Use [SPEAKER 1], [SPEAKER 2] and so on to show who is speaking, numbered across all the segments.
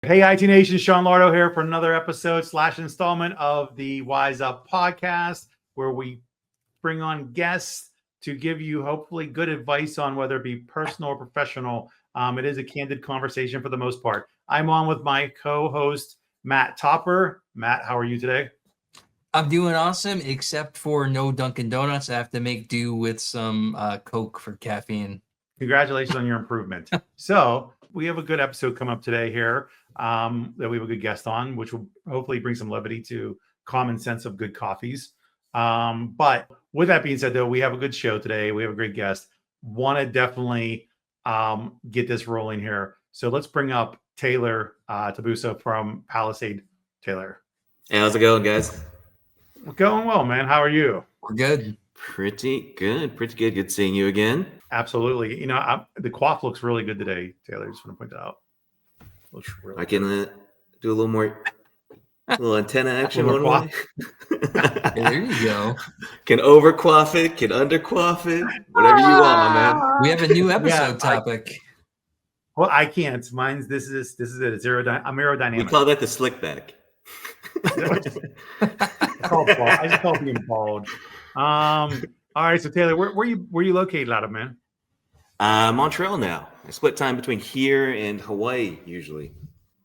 [SPEAKER 1] Hey, IT Nation, Sean Lardo here for another episode / installment of the Wise Up podcast, where we bring on guests to give you hopefully good advice on whether it be personal or professional. It is a candid conversation for the most part. I'm on with my co-host, Matt Topper. Matt, how are you today?
[SPEAKER 2] I'm doing awesome, except for no Dunkin' Donuts. I have to make do with some Coke for caffeine.
[SPEAKER 1] Congratulations on your improvement. So we have a good episode come up today here that we have a good guest on, which will hopefully bring some levity to common sense of good coffees. But with that being said, though, we have a good show today. We have a great guest. Want to definitely get this rolling here. So let's bring up Taylor Tabusa from Palisade. Taylor.
[SPEAKER 3] Hey, how's it going, guys?
[SPEAKER 1] Going well, man. How are you?
[SPEAKER 2] We're good.
[SPEAKER 3] Pretty good. Good seeing you again.
[SPEAKER 1] Absolutely. You know, the quaff looks really good today, Taylor. Just want to point that out. Looks really
[SPEAKER 3] I can do a little more, little antenna action one way.
[SPEAKER 2] There you go.
[SPEAKER 3] Can over quaff it, can under quaff it, whatever you want, my man.
[SPEAKER 2] We have a new episode topic.
[SPEAKER 1] Well, I can't. Mine's this is it. I'm aerodynamic.
[SPEAKER 3] We call that the slick back.
[SPEAKER 1] I just call being bald. All right, so Taylor, where you located out of, man?
[SPEAKER 3] Montreal now. I split time between here and Hawaii usually.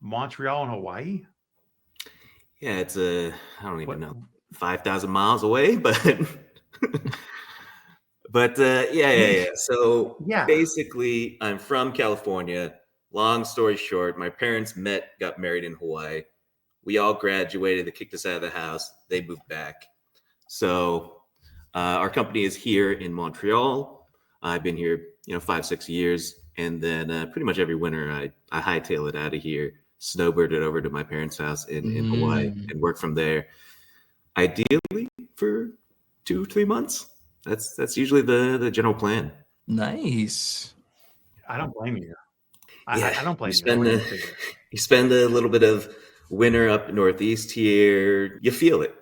[SPEAKER 1] Montreal and Hawaii?
[SPEAKER 3] Yeah, it's I don't even know, 5,000 miles away, but yeah. So basically, I'm from California. Long story short, my parents got married in Hawaii. We all graduated. They kicked us out of the house. They moved back. So our company is here in Montreal. I've been here, 5-6 years. And then pretty much every winter, I hightail it out of here, snowbird it over to my parents' house in Hawaii and work from there. Ideally for 2-3 months. That's usually the general plan.
[SPEAKER 2] Nice.
[SPEAKER 1] I don't blame you.
[SPEAKER 3] I
[SPEAKER 1] don't blame you.
[SPEAKER 3] You spend a little bit of winter up northeast here. You feel it.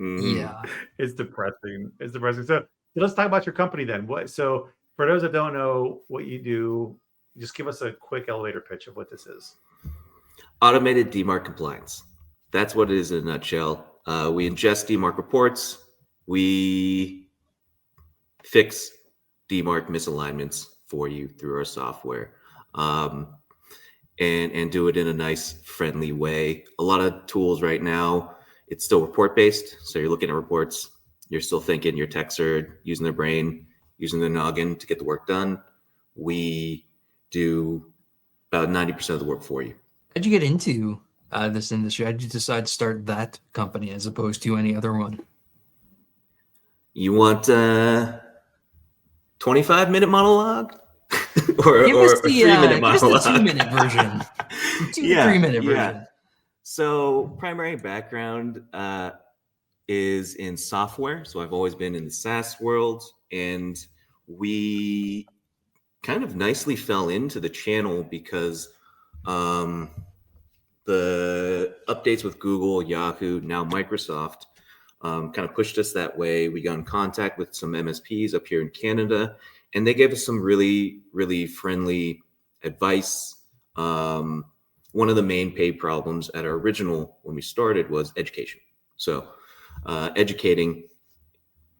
[SPEAKER 2] Yeah,
[SPEAKER 1] it's depressing. So let's talk about your company then. So for those that don't know what you do, just give us a quick elevator pitch of what this is.
[SPEAKER 3] Automated DMARC compliance. That's what it is in a nutshell. We ingest DMARC reports. We fix DMARC misalignments for you through our software, and do it in a nice, friendly way. A lot of tools right now, it's still report-based. So you're looking at reports. You're still thinking your techs are using their brain, using their noggin to get the work done. We do about 90% of the work for you.
[SPEAKER 2] How'd you get into this industry? How'd you decide to start that company as opposed to any other one?
[SPEAKER 3] You want 25-minute monologue? or
[SPEAKER 2] give us
[SPEAKER 3] a 3-minute monologue?
[SPEAKER 2] Give us the 2-minute version. 3-minute version.
[SPEAKER 3] So primary background is in software. So I've always been in the SaaS world, and we kind of nicely fell into the channel because the updates with Google, Yahoo, now Microsoft kind of pushed us that way. We got in contact with some MSPs up here in Canada, and they gave us some really, really friendly advice. One of the main paid problems at our original, when we started, was education. So educating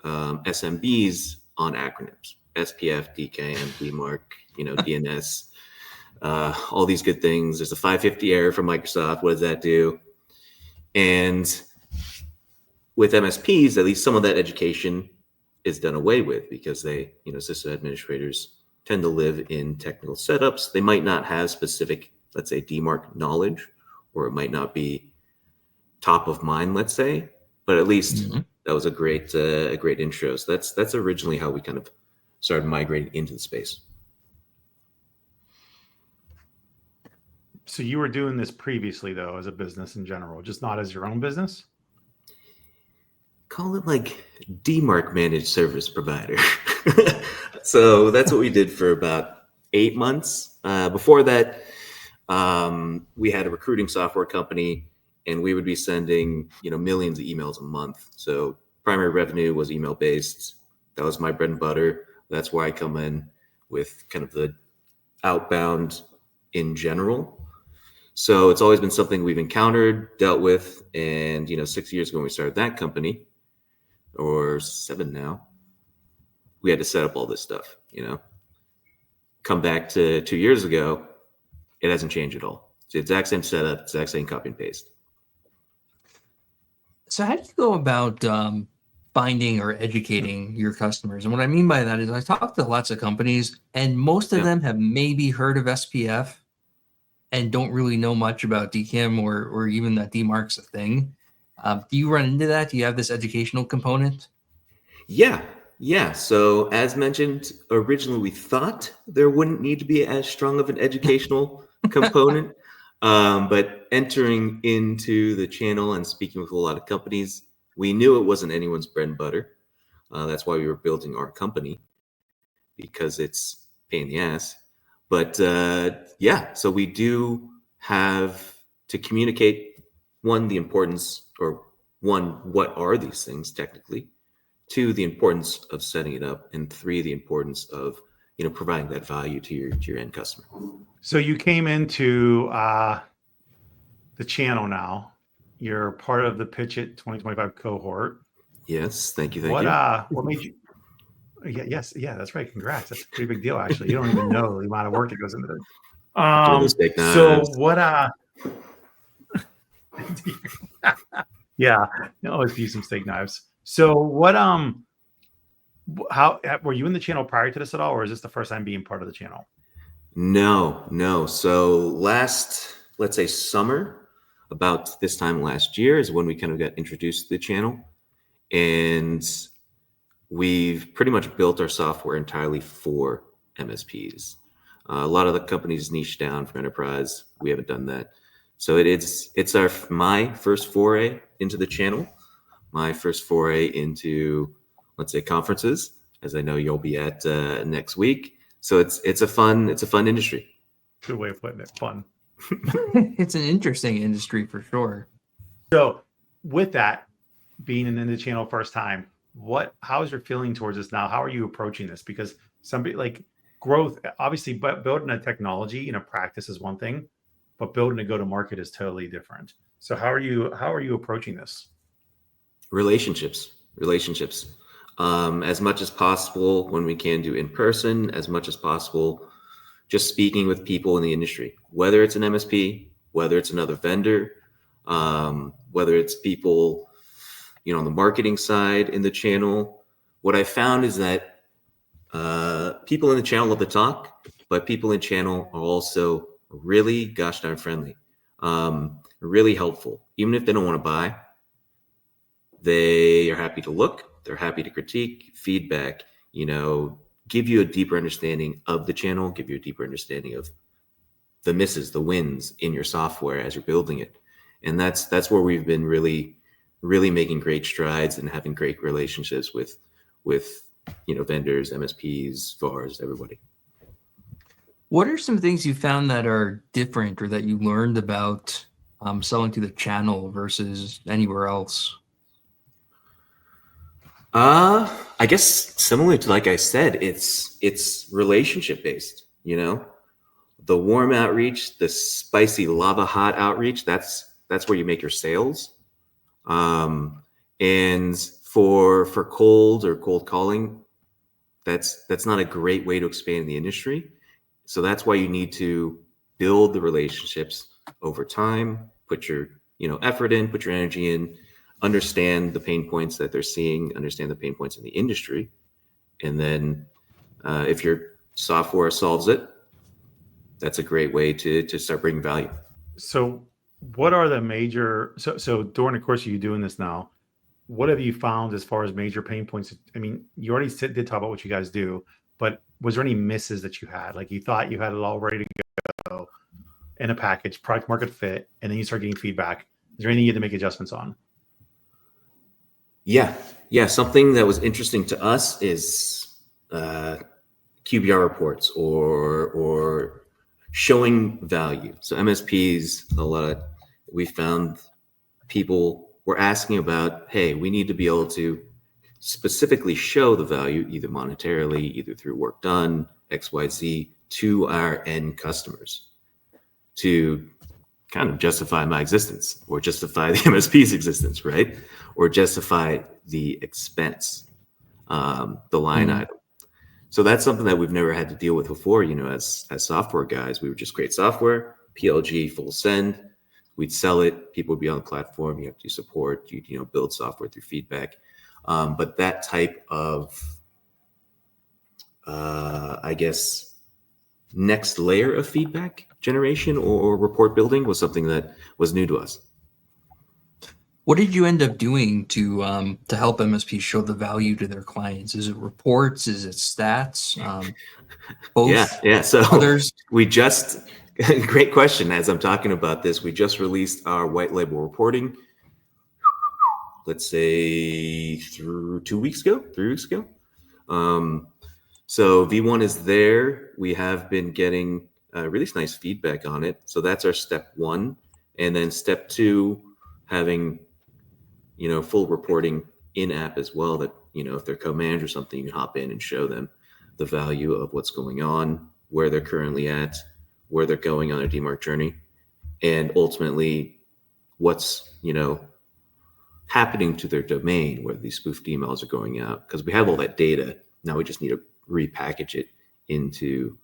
[SPEAKER 3] SMBs on acronyms, SPF, DKM, DMARC, DNS, all these good things. There's a 550 error from Microsoft. What does that do? And with MSPs, at least some of that education is done away with because they, system administrators tend to live in technical setups. They might not have specific, let's say, DMARC knowledge, or it might not be top of mind, let's say, but at least that was a great intro. So that's originally how we kind of started migrating into the space.
[SPEAKER 1] So you were doing this previously, though, as a business in general, just not as your own business?
[SPEAKER 3] Call it like DMARC managed service provider. So that's what we did for about 8 months. Before that, we had a recruiting software company, and we would be sending, millions of emails a month. So primary revenue was email based. That was my bread and butter. That's where I come in. with kind of the outbound in general. So it's always been something we've encountered, dealt with, and 6 years ago when we started that company, or 7 now, we had to set up all this stuff. Come back to 2 years ago, it hasn't changed at all. It's the exact same setup, exact same copy and paste.
[SPEAKER 2] So how do you go about finding or educating your customers? And what I mean by that is I talk to lots of companies, and most of them have maybe heard of SPF and don't really know much about DKIM or even that DMARC's a thing. Do you run into that? Do you have this educational component?
[SPEAKER 3] Yeah. So as mentioned, originally we thought there wouldn't need to be as strong of an educational component. But entering into the channel and speaking with a lot of companies, we knew it wasn't anyone's bread and butter. That's why we were building our company, because it's a pain in the ass. But so we do have to communicate, one, the importance, or one, what are these things technically? 2, the importance of setting it up, and 3, the importance of providing that value to your end customer.
[SPEAKER 1] So you came into the channel now. You're part of the Pitch It 2025 cohort.
[SPEAKER 3] Yes, thank you.
[SPEAKER 1] What made you? Yeah, that's right. Congrats. That's a pretty big deal, actually. You don't even know the amount of work that goes into it. So what? Yeah, always use some steak knives. So what? How were you in the channel prior to this at all, or is this the first time being part of the channel?
[SPEAKER 3] No. So let's say summer, about this time last year, is when we kind of got introduced to the channel, and we've pretty much built our software entirely for MSPs. A lot of the companies niche down from enterprise. We haven't done that. So it's my first foray into the channel, my first foray into, let's say, conferences, as I know you'll be at next week. So it's a fun industry.
[SPEAKER 1] Good way of putting it. Fun.
[SPEAKER 2] It's an interesting industry for sure.
[SPEAKER 1] So with that, being in the channel first time, how is your feeling towards this now? How are you approaching this? Because somebody like growth, obviously, but building a technology in a practice is one thing, but building a go-to-market is totally different. So how are you approaching this?
[SPEAKER 3] Relationships. As much as possible when we can do in person, as much as possible, just speaking with people in the industry, whether it's an MSP, whether it's another vendor, whether it's people, on the marketing side in the channel. What I found is that people in the channel love to talk, but people in channel are also really gosh darn friendly, really helpful. Even if they don't want to buy, they are happy to look, they're happy to critique, feedback, give you a deeper understanding of the channel, give you a deeper understanding of the misses, the wins in your software as you're building it. And that's where we've been really making great strides and having great relationships with vendors, MSPs, VARs, everybody.
[SPEAKER 2] What are some things you found that are different or that you learned about selling to the channel versus anywhere else?
[SPEAKER 3] I guess similar to, like I said, it's relationship based, the warm outreach, the spicy lava hot outreach, that's where you make your sales. And for cold calling, that's not a great way to expand the industry. So that's why you need to build the relationships over time, put your effort in, put your energy in, understand the pain points that they're seeing, understand the pain points in the industry. And then if your software solves it, that's a great way to start bringing value.
[SPEAKER 1] So what are the major, so during the course of you doing this now, what have you found as far as major pain points? I mean, you already did talk about what you guys do, but was there any misses that you had? Like you thought you had it all ready to go in a package, product market fit, and then you start getting feedback. Is there anything you had to make adjustments on?
[SPEAKER 3] Yeah. Something that was interesting to us is QBR reports or showing value. So MSPs, we found people were asking about, hey, we need to be able to specifically show the value, either monetarily, either through work done, XYZ to our end customers to kind of justify my existence, or justify the MSP's existence, right? Or justify the expense, the line item. So that's something that we've never had to deal with before. As software guys, we would just create software, PLG, full send. We'd sell it. People would be on the platform. You have to do support. You build software through feedback. But that type of, I guess, next layer of feedback generation or report building was something that was new to us.
[SPEAKER 2] What did you end up doing to help MSPs show the value to their clients? Is it reports? Is it stats? Both?
[SPEAKER 3] Yeah. So
[SPEAKER 2] others?
[SPEAKER 3] we just, great question. As I'm talking about this, we just released our white label reporting, let's say through 3 weeks ago. So V1 is there. We have been getting really nice feedback on it. So that's our step 1. And then step 2, having full reporting in app as well, that if they're co-managed or something, you can hop in and show them the value of what's going on, where they're currently at, where they're going on their DMARC journey, and ultimately what's happening to their domain, where these spoofed emails are going out, because we have all that data. Now we just need to repackage it into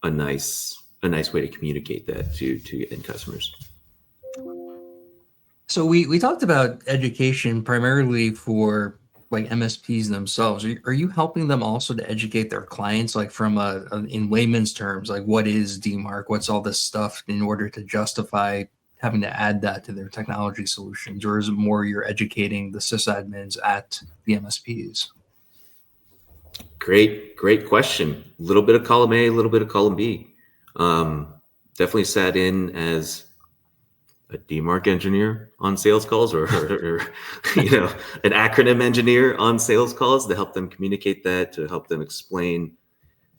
[SPEAKER 3] a nice way to communicate that to end customers.
[SPEAKER 2] So we talked about education primarily for like MSPs themselves. Are you helping them also to educate their clients, like from in layman's terms, like what is DMARC? What's all this stuff, in order to justify having to add that to their technology solutions? Or is it more you're educating the sysadmins at the MSPs?
[SPEAKER 3] Great question. A little bit of column A, a little bit of column B. Definitely sat in as a DMARC engineer on sales calls, or an acronym engineer on sales calls, to help them communicate that, to help them explain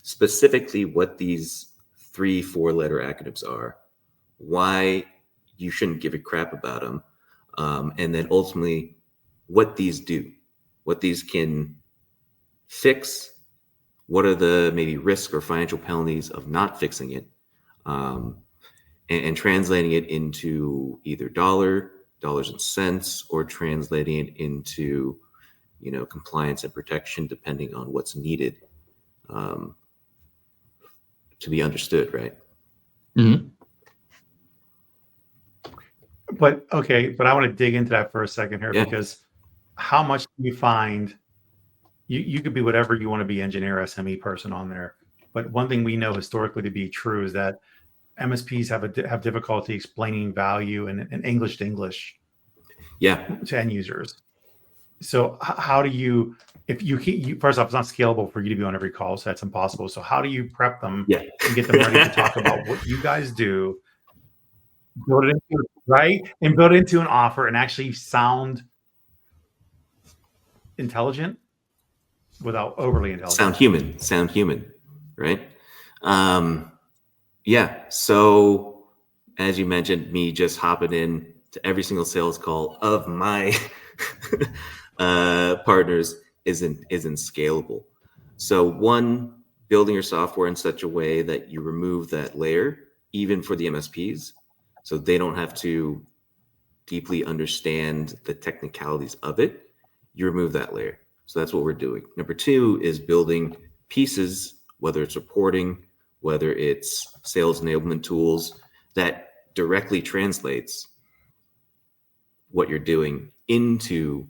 [SPEAKER 3] specifically what these 3-4 letter acronyms are, why you shouldn't give a crap about them, and then ultimately what these do, what these can fix, what are the maybe risk or financial penalties of not fixing it, and translating it into either dollars and cents, or translating it into compliance and protection, depending on what's needed to be understood, right?
[SPEAKER 2] Mm-hmm.
[SPEAKER 1] But I want to dig into that for a second here, because how much do you find you could be whatever you want to be, engineer, SME person on there, but one thing we know historically to be true is that MSPs have difficulty explaining value in English to English, to end users. So how do you, if you first off, it's not scalable for you to be on every call, so that's impossible. So how do you prep them and get them ready to talk about what you guys do, build it into and build it into an offer, and actually sound intelligent without overly intelligent?
[SPEAKER 3] Sound human, right? So as you mentioned, me just hopping in to every single sales call of my partners isn't scalable. So one, building your software in such a way that you remove that layer, even for the MSPs, so they don't have to deeply understand the technicalities of it. You remove that layer. So that's what we're doing. Number 2 is building pieces, whether it's reporting, whether it's sales enablement tools, that directly translates what you're doing into,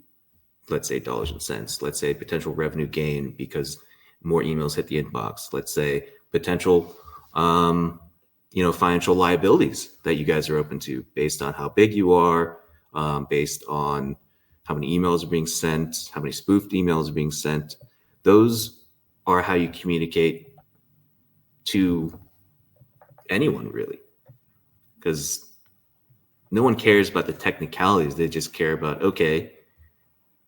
[SPEAKER 3] let's say, dollars and cents. Let's say potential revenue gain because more emails hit the inbox. Let's say potential, financial liabilities that you guys are open to based on how big you are, based on how many emails are being sent, how many spoofed emails are being sent. Those are how you communicate to anyone, really, because no one cares about the technicalities. They just care about, okay,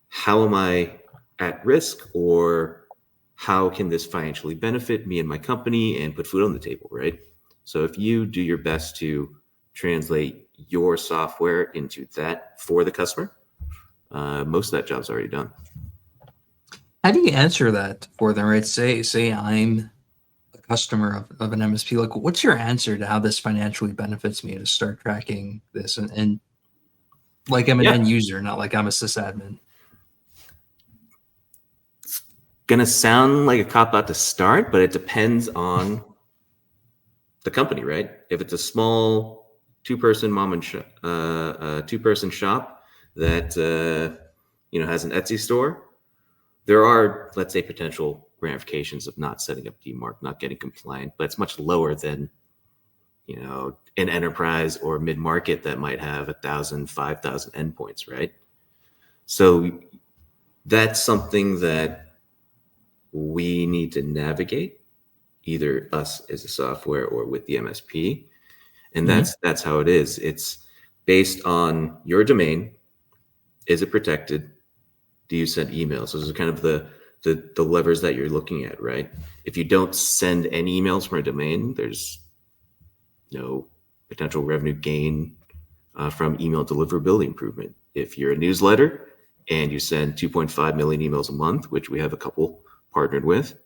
[SPEAKER 3] how am I at risk, or how can this financially benefit me and my company and put food on the table, right? So if you do your best to translate your software into that for the customer, most of that job's already done.
[SPEAKER 2] How do you answer that for them, right? Say I'm a customer of an MSP, like what's your answer to how this financially benefits me to start tracking this and like I'm an end user, not like I'm a sysadmin?
[SPEAKER 3] It's gonna sound like a cop out to start, but it depends on the company, right? If it's a small two-person two-person shop that has an Etsy store, there are, let's say, potential ramifications of not setting up DMARC, not getting compliant, but it's much lower than an enterprise or mid-market that might have 1,000, 5,000 endpoints, right? So that's something that we need to navigate, either us as a software or with the MSP. And that's how it is. It's based on your domain. Is it protected? Do you send emails? So those are kind of the levers that you're looking at, right? If you don't send any emails from a domain, there's no potential revenue gain from email deliverability improvement. If you're a newsletter and you send 2.5 million emails a month, which we have a couple partnered with,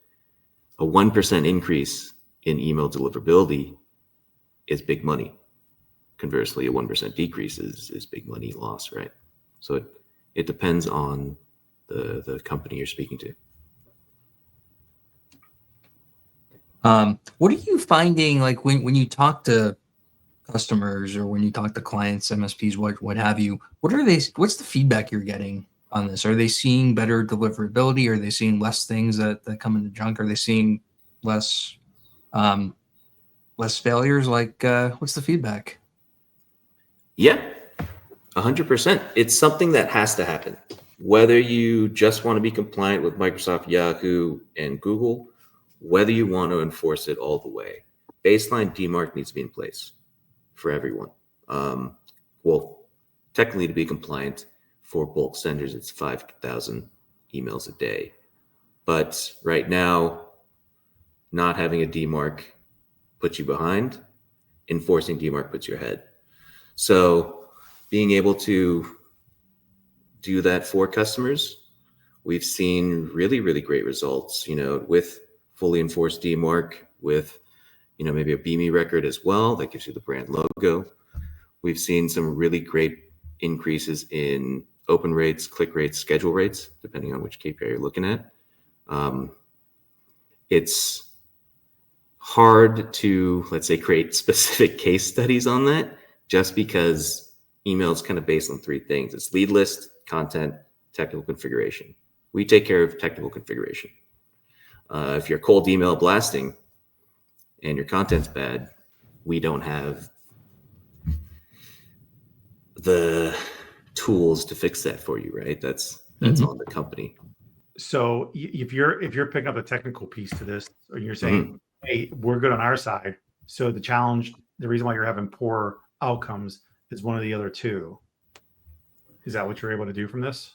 [SPEAKER 3] a 1% increase in email deliverability is big money. Conversely, a 1% decrease is big money loss, right? So it depends on the company you're speaking to.
[SPEAKER 2] What are you finding, like when you talk to customers or when you talk to clients, MSPs, what have you, what's the feedback you're getting on this? Are they seeing better deliverability? Are they seeing less things that come into junk? Are they seeing less failures? Like what's the feedback?
[SPEAKER 3] Yeah, 100%. It's something that has to happen. Whether you just want to be compliant with Microsoft, Yahoo, and Google, whether you want to enforce it all the way, baseline DMARC needs to be in place for everyone. Well, technically to be compliant for bulk senders, it's 5,000 emails a day. But right now, not having a DMARC puts you behind. Enforcing DMARC puts you ahead. So being able to do that for customers, we've seen really, really great results, with fully enforced DMARC, with, maybe a BME record as well that gives you the brand logo. We've seen some really great increases in open rates, click rates, schedule rates, depending on which KPI you're looking at. It's hard to, let's say, create specific case studies on that, just because email is kind of based on three things. It's lead list, content, technical configuration. We take care of technical configuration. If you're cold email blasting and your content's bad, we don't have the tools to fix that for you, right? That's on the company.
[SPEAKER 1] So if you're picking up the technical piece to this, or you're saying, hey, we're good on our side. So the reason why you're having poor outcomes is one of the other two. Is that what you're able to do from this?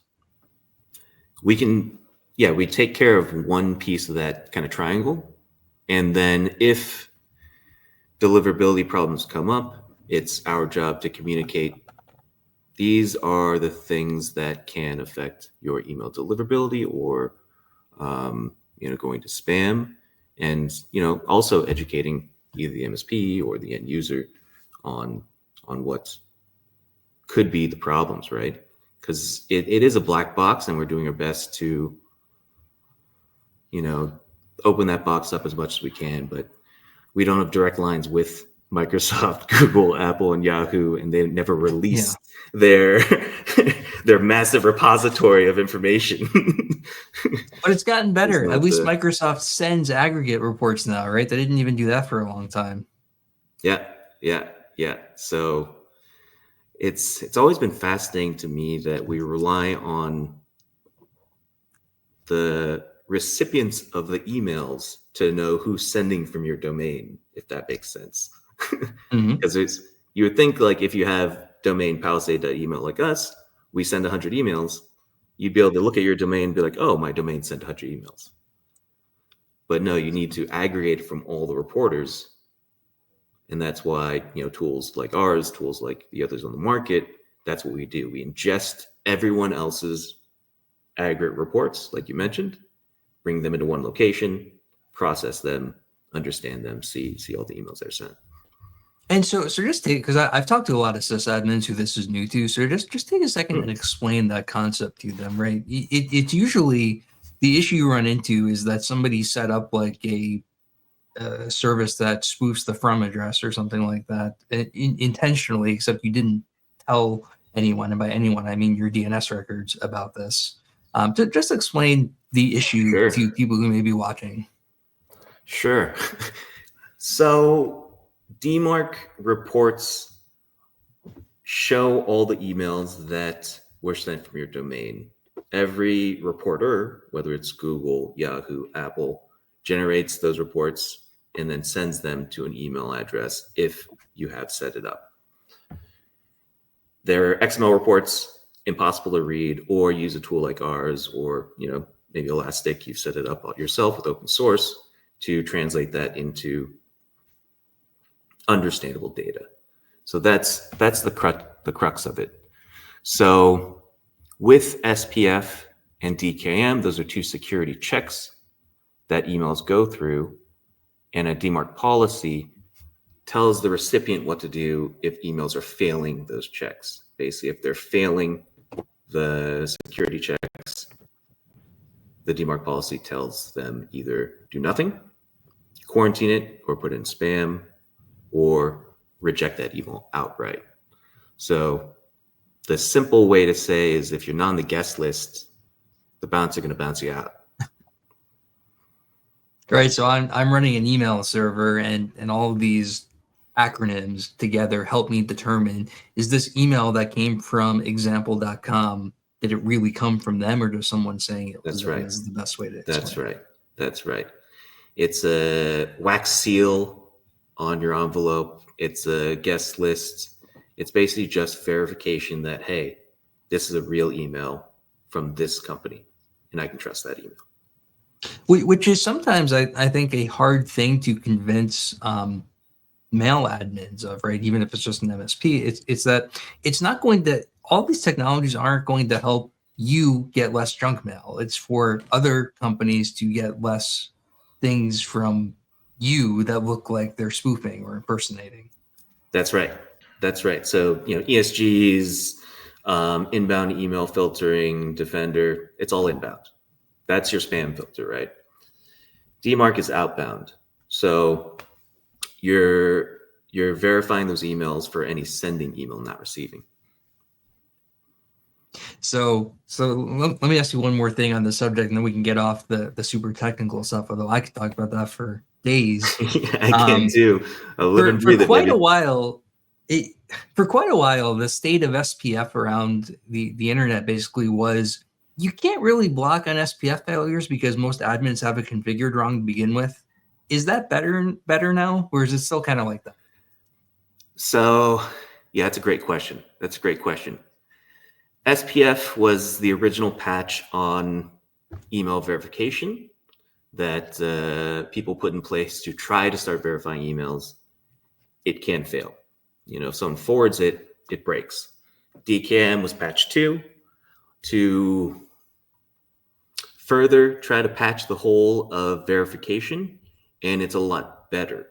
[SPEAKER 3] We take care of one piece of that kind of triangle. And then if deliverability problems come up, it's our job to communicate, these are the things that can affect your email deliverability or, going to spam, and, also educating either the MSP or the end user on what could be the problems, right? Because it is a black box, and we're doing our best to, open that box up as much as we can, but we don't have direct lines with Microsoft, Google, Apple, and Yahoo, and they never release their massive repository of information.
[SPEAKER 2] But it's gotten better. At least Microsoft sends aggregate reports now, right? They didn't even do that for a long time.
[SPEAKER 3] Yeah. So it's always been fascinating to me that we rely on the recipients of the emails to know who's sending from your domain, if that makes sense. Because you would think, like, if you have domain palisade.email like us, we send 100 emails, you'd be able to look at your domain and be like, oh, my domain sent 100 emails. But no, you need to aggregate from all the reporters. And that's why, tools like ours, tools like the others on the market, that's what we do. We ingest everyone else's aggregate reports, like you mentioned, bring them into one location, process them, understand them, see all the emails they're sent.
[SPEAKER 2] And so just take, because I've talked to a lot of sysadmins who this is new to, so just take a second and explain that concept to them, right? It's usually the issue you run into is that somebody set up like a service that spoofs the from address or something like that intentionally, except you didn't tell anyone, and by anyone I mean your DNS records, about this. To just explain the issue
[SPEAKER 3] Sure.
[SPEAKER 2] to people who may be watching.
[SPEAKER 3] Sure. So DMARC reports show all the emails that were sent from your domain. Every reporter, whether it's Google, Yahoo, Apple, generates those reports and then sends them to an email address if you have set it up. There are XML reports, impossible to read, or use a tool like ours, or maybe Elastic, you've set it up yourself with open source to translate that into understandable data. So that's the crux of it. So with SPF and DKIM, those are two security checks that emails go through, and a DMARC policy tells the recipient what to do if emails are failing those checks. Basically, if they're failing the security checks, the DMARC policy tells them either do nothing, quarantine it, or put it in spam, or reject that email outright. So the simple way to say is if you're not on the guest list, the bouncer are going to bounce you out.
[SPEAKER 2] Right. So I'm running an email server, and all of these acronyms together help me determine, is this email that came from example.com, did it really come from them, or does someone saying it?
[SPEAKER 3] That's right.
[SPEAKER 2] This is the best way to explain.
[SPEAKER 3] That's right. It's a wax seal on your envelope. It's a guest list. It's basically just verification that, hey, this is a real email from this company, and I can trust that email.
[SPEAKER 2] Which is sometimes, I think, a hard thing to convince mail admins of, right? Even if it's just an MSP, it's that it's not going to, all these technologies aren't going to help you get less junk mail. It's for other companies to get less things from you that look like they're spoofing or impersonating.
[SPEAKER 3] That's right. So, ESGs, inbound email filtering, Defender, it's all inbound. That's your spam filter, right? DMARC is outbound. So you're verifying those emails for any sending email, not receiving.
[SPEAKER 2] So let me ask you one more thing on the subject, and then we can get off the super technical stuff, although I could talk about that for days.
[SPEAKER 3] I can too. I live and breathe it.
[SPEAKER 2] For quite a while, the state of SPF around the internet basically was, you can't really block on SPF failures because most admins have it configured wrong to begin with. Is that better now, or is it still kind of like that?
[SPEAKER 3] So, yeah, that's a great question. SPF was the original patch on email verification that people put in place to try to start verifying emails. It can fail. If someone forwards it, it breaks. DKIM was patch 2 to further try to patch the hole of verification, and it's a lot better.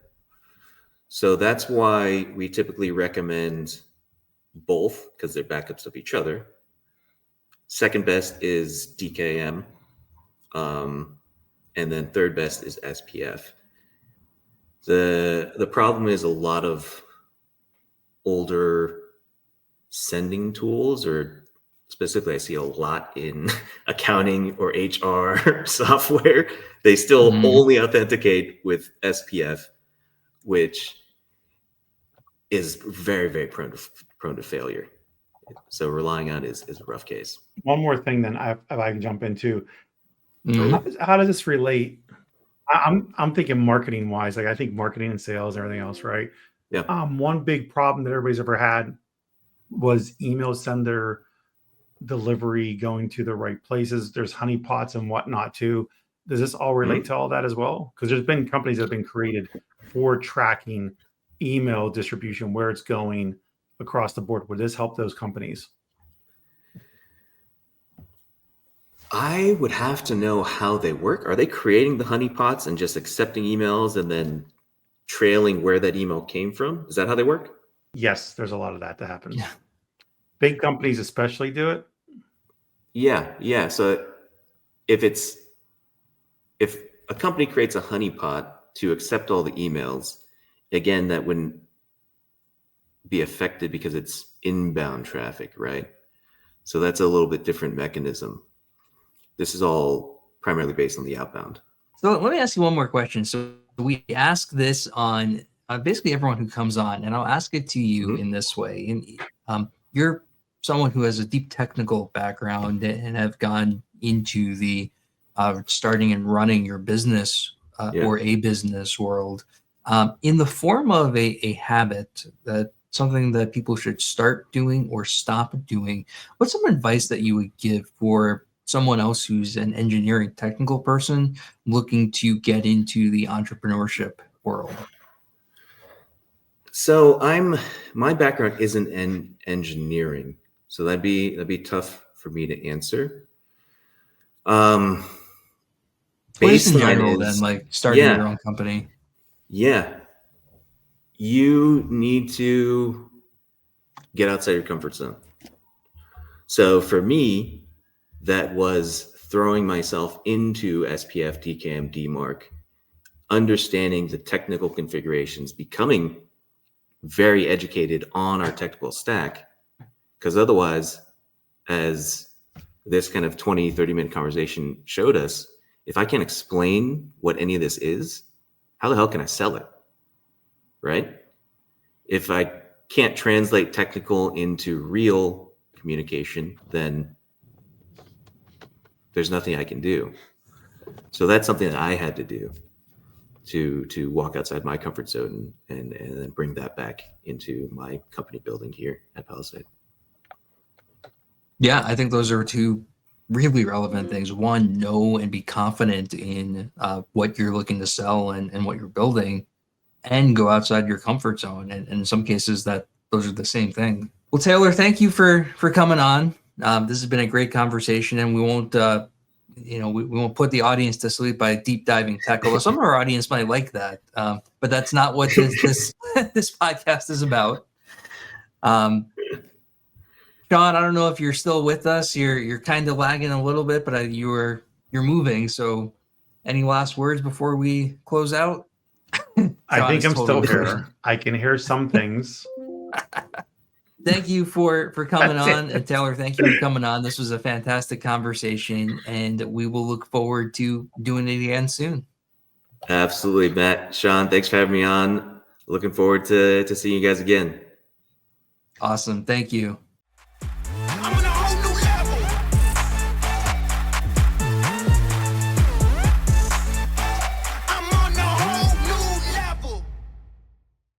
[SPEAKER 3] So that's why we typically recommend both, because they're backups of each other. Second best is DKIM, and then third best is SPF. The problem is a lot of older sending tools, or specifically I see a lot in accounting or HR software, they still only authenticate with SPF, which is very, very prone to failure. So relying on is a rough case.
[SPEAKER 1] One more thing then if I can jump into.
[SPEAKER 2] Mm-hmm.
[SPEAKER 1] How does this relate? I'm thinking marketing wise, like I think marketing and sales and everything else, right?
[SPEAKER 3] Yeah.
[SPEAKER 1] One big problem that everybody's ever had was email sender delivery going to the right places. There's honeypots and whatnot too. Does this all relate to all that as well? Because there's been companies that have been created for tracking email distribution, where it's going across the board. Would this help those companies?
[SPEAKER 3] I would have to know how they work. Are they creating the honeypots and just accepting emails and then trailing where that email came from? Is that how they work?
[SPEAKER 1] Yes, there's a lot of that happens.
[SPEAKER 2] Yeah.
[SPEAKER 1] Big companies especially do it.
[SPEAKER 3] Yeah. So if a company creates a honeypot to accept all the emails, again, that wouldn't be affected because it's inbound traffic, right? So that's a little bit different mechanism. This is all primarily based on the outbound.
[SPEAKER 2] So let me ask you one more question. So we ask this on basically everyone who comes on, and I'll ask it to you in this way. And you're someone who has a deep technical background and have gone into the starting and running your business or a business world in the form of a habit, that something that people should start doing or stop doing. What's some advice that you would give for someone else who's an engineering technical person looking to get into the entrepreneurship world?
[SPEAKER 3] So my background isn't in engineering, so that'd be tough for me to answer.
[SPEAKER 2] Just in general,
[SPEAKER 3] is,
[SPEAKER 2] then, like starting your own company.
[SPEAKER 3] Yeah, you need to get outside your comfort zone. So for me, that was throwing myself into SPF, DKM, DMARC, understanding the technical configurations, becoming very educated on our technical stack. Because otherwise, as this kind of 20, 30-minute conversation showed us, if I can't explain what any of this is, how the hell can I sell it? Right? If I can't translate technical into real communication, then there's nothing I can do. So that's something that I had to do to walk outside my comfort zone and then bring that back into my company building here at Palisade.
[SPEAKER 2] Yeah, I think those are two really relevant things. One, know and be confident in what you're looking to sell and what you're building, and go outside your comfort zone. And in some cases, that those are the same thing. Well, Taylor, thank you for coming on. This has been a great conversation, and we won't we won't put the audience to sleep by deep diving tech, although some of our audience might like that. But that's not what this podcast is about. Sean, I don't know if you're still with us. You're kind of lagging a little bit, but you're moving. So, any last words before we close out?
[SPEAKER 1] I think I'm still here. I can hear some things.
[SPEAKER 2] Thank you for coming on, and Taylor, thank you for coming on. This was a fantastic conversation, and we will look forward to doing it again soon.
[SPEAKER 3] Absolutely, Matt. Sean, thanks for having me on. Looking forward to seeing you guys again.
[SPEAKER 2] Awesome. Thank you.